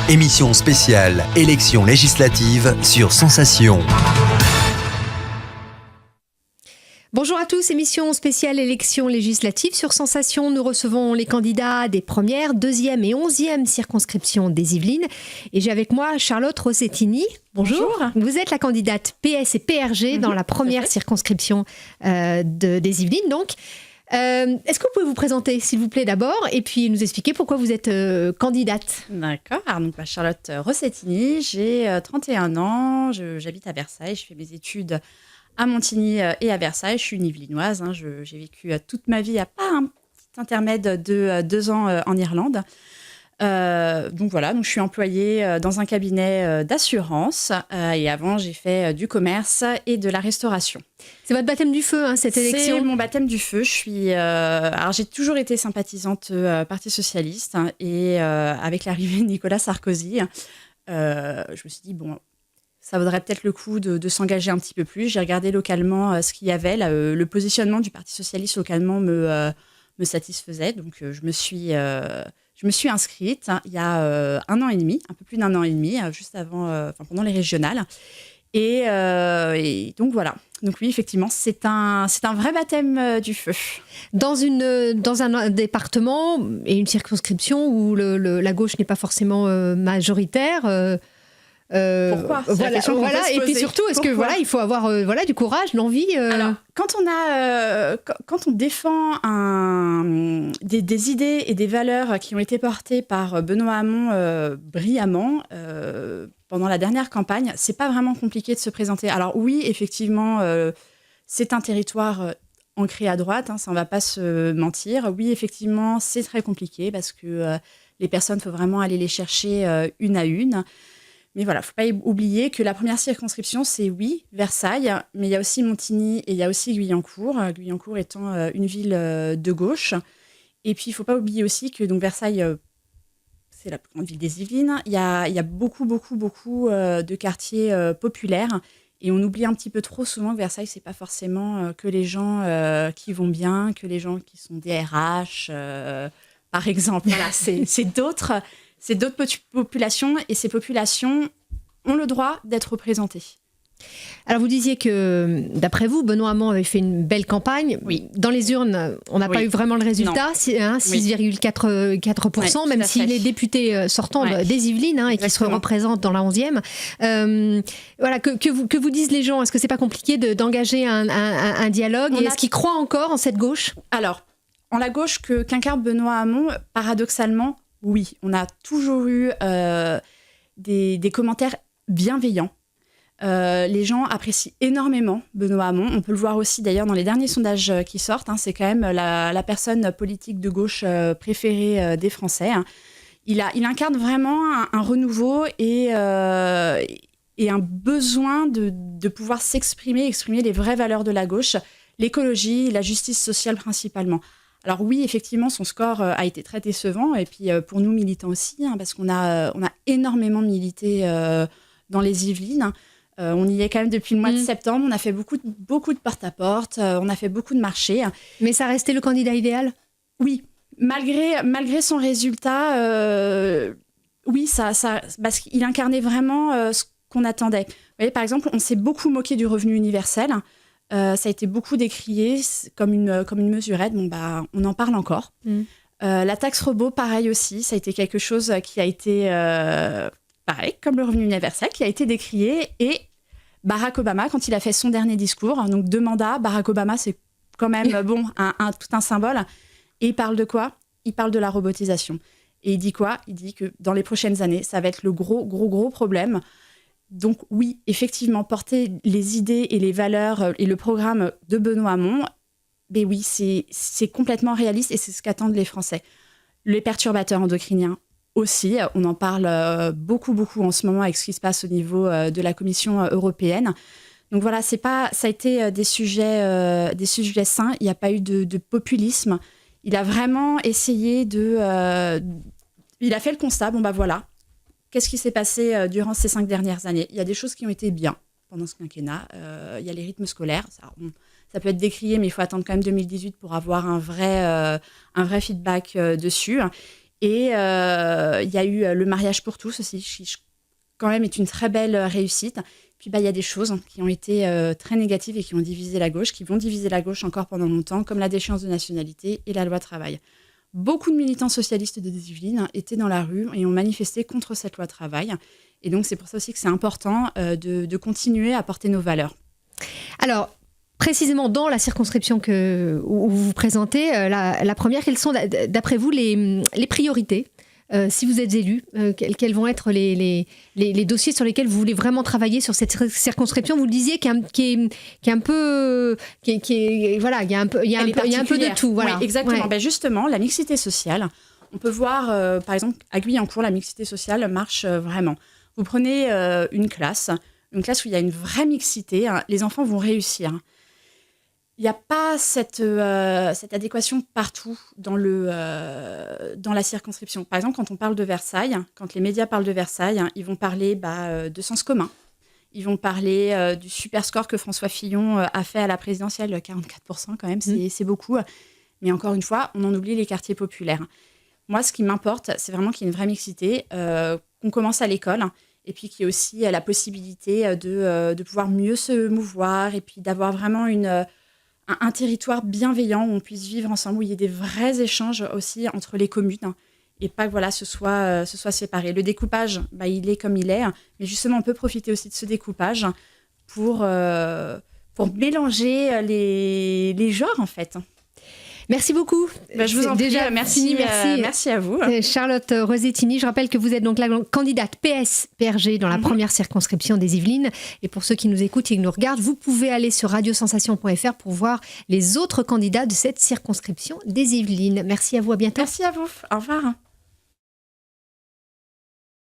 Émission spéciale élections législatives sur Sensation. Bonjour à tous, émission spéciale élections législatives sur Sensation. Nous recevons les candidats des premières, deuxième et 11e circonscriptions des Yvelines. Et j'ai avec moi Charlotte Rossettini. Bonjour. Vous êtes la candidate PS et PRG dans la première circonscription des Yvelines. Donc, est-ce que vous pouvez vous présenter, s'il vous plaît, d'abord, et puis nous expliquer pourquoi vous êtes candidate? D'accord. Donc, Charlotte Rossettini, j'ai 31 ans, j'habite à Versailles, je fais mes études à Montigny et à Versailles. Je suis une Yvelinoise. J'ai vécu toute ma vie à part un petit intermède de 2 ans en Irlande. Donc je suis employée dans un cabinet d'assurance et avant j'ai fait du commerce et de la restauration. C'est votre baptême du feu, cette élection? C'est mon baptême du feu. Alors j'ai toujours été sympathisante Parti socialiste et avec l'arrivée de Nicolas Sarkozy, je me suis dit ça vaudrait peut-être le coup de s'engager un petit peu plus. J'ai regardé localement ce qu'il y avait. Le positionnement du Parti socialiste localement me satisfaisait. Donc, je me suis inscrite il y a un an et demi, un peu plus d'un an et demi, juste avant, pendant les régionales. Et donc, voilà. Donc oui, effectivement, c'est un vrai baptême du feu. Dans un département et une circonscription où la gauche n'est pas forcément majoritaire... Pourquoi? Voilà. Et puis surtout, est-ce que il faut avoir du courage, l'envie Alors, quand on défend des idées et des valeurs qui ont été portées par Benoît Hamon brillamment pendant la dernière campagne, c'est pas vraiment compliqué de se présenter. Alors oui, effectivement, c'est un territoire ancré à droite, ça on va pas se mentir. Oui, effectivement, c'est très compliqué parce que les personnes, faut vraiment aller les chercher une à une. Mais voilà, il ne faut pas oublier que la première circonscription, c'est Versailles, mais il y a aussi Montigny et il y a aussi Guyancourt, Guyancourt étant une ville de gauche. Et puis, il ne faut pas oublier aussi que donc, Versailles, c'est la plus grande ville des Yvelines. Il y a beaucoup de quartiers populaires. Et on oublie un petit peu trop souvent que Versailles, ce n'est pas forcément que les gens qui vont bien, que les gens qui sont des RH, par exemple. Voilà, c'est d'autres... C'est d'autres populations et ces populations ont le droit d'être représentées. Alors vous disiez que, d'après vous, Benoît Hamon avait fait une belle campagne. Oui. Dans les urnes, on n'a pas eu vraiment le résultat, 6,4%, même si les députés sortants des Yvelines et qui se représentent dans la 11e. Que vous disent les gens? Est-ce que c'est pas compliqué d'engager un dialogue? Et est-ce qu'ils croient encore en cette gauche? Alors, en la gauche qu'incarne Benoît Hamon, paradoxalement, oui, on a toujours eu des commentaires bienveillants. Les gens apprécient énormément Benoît Hamon. On peut le voir aussi d'ailleurs dans les derniers sondages qui sortent. C'est quand même la personne politique de gauche préférée des Français. Il incarne vraiment un renouveau et un besoin de pouvoir exprimer les vraies valeurs de la gauche, l'écologie, la justice sociale principalement. Alors oui, effectivement, son score a été très décevant, et puis pour nous militants aussi, parce qu'on a énormément milité dans les Yvelines. On y est quand même depuis le mois de septembre, on a fait beaucoup de porte-à-porte, on a fait beaucoup de marchés. Mais ça restait le candidat idéal? Oui, malgré son résultat, parce qu'il incarnait vraiment ce qu'on attendait. Vous voyez, par exemple, on s'est beaucoup moqué du revenu universel. Ça a été beaucoup décrié comme une mesurette. On en parle encore. La taxe robot, pareil aussi. Ça a été quelque chose qui a été, pareil, comme le revenu universel, qui a été décrié. Et Barack Obama, quand il a fait son dernier discours, donc 2 mandats, Barack Obama, c'est quand même tout un symbole. Et il parle de quoi? Il parle de la robotisation. Et il dit quoi? Il dit que dans les prochaines années, ça va être le gros problème. Donc oui, effectivement, porter les idées et les valeurs et le programme de Benoît Hamon, mais oui, c'est complètement réaliste et c'est ce qu'attendent les Français. Les perturbateurs endocriniens aussi, on en parle beaucoup en ce moment avec ce qui se passe au niveau de la Commission européenne. Donc voilà, ça a été des sujets sains, il n'y a pas eu de populisme. Il a vraiment essayé il a fait le constat, voilà. Qu'est-ce qui s'est passé durant ces 5 dernières années? Il y a des choses qui ont été bien pendant ce quinquennat. Il y a les rythmes scolaires. Ça peut être décrié, mais il faut attendre quand même 2018 pour avoir un vrai feedback dessus. Et il y a eu le mariage pour tous aussi, qui quand même est une très belle réussite. Puis il y a des choses qui ont été très négatives et qui ont divisé la gauche, qui vont diviser la gauche encore pendant longtemps, comme la déchéance de nationalité et la loi travail. Beaucoup de militants socialistes des Yvelines étaient dans la rue et ont manifesté contre cette loi travail. Et donc c'est pour ça aussi que c'est important de continuer à porter nos valeurs. Alors, précisément dans la circonscription où vous vous présentez, la première, quelles sont d'après vous les priorités si vous êtes élu, quels vont être les dossiers sur lesquels vous voulez vraiment travailler sur cette circonscription? Vous le disiez, il y a un peu de tout. Voilà. Oui, exactement. Ouais. Justement, la mixité sociale, on peut voir, par exemple, à Guyancourt, la mixité sociale marche vraiment. Vous prenez une classe où il y a une vraie mixité, hein, les enfants vont réussir. Il n'y a pas cette adéquation partout dans la circonscription. Par exemple, quand on parle de Versailles, quand les médias parlent de Versailles, ils vont parler de sens commun. Ils vont parler du super score que François Fillon a fait à la présidentielle, 44% quand même, c'est beaucoup. Mais encore une fois, on en oublie les quartiers populaires. Moi, ce qui m'importe, c'est vraiment qu'il y ait une vraie mixité, qu'on commence à l'école, et puis qu'il y ait aussi la possibilité de pouvoir mieux se mouvoir, et puis d'avoir vraiment un territoire bienveillant où on puisse vivre ensemble, où il y ait des vrais échanges aussi entre les communes et pas que ce soit séparé. Le découpage, il est comme il est, mais justement, on peut profiter aussi de ce découpage pour mélanger les genres, en fait. Merci beaucoup. Je vous en prie. Déjà, merci à vous. Charlotte Rosettini, je rappelle que vous êtes donc la candidate PS-PRG dans la première circonscription des Yvelines. Et pour ceux qui nous écoutent et qui nous regardent, vous pouvez aller sur radiosensation.fr pour voir les autres candidats de cette circonscription des Yvelines. Merci à vous, à bientôt. Merci à vous. Au revoir.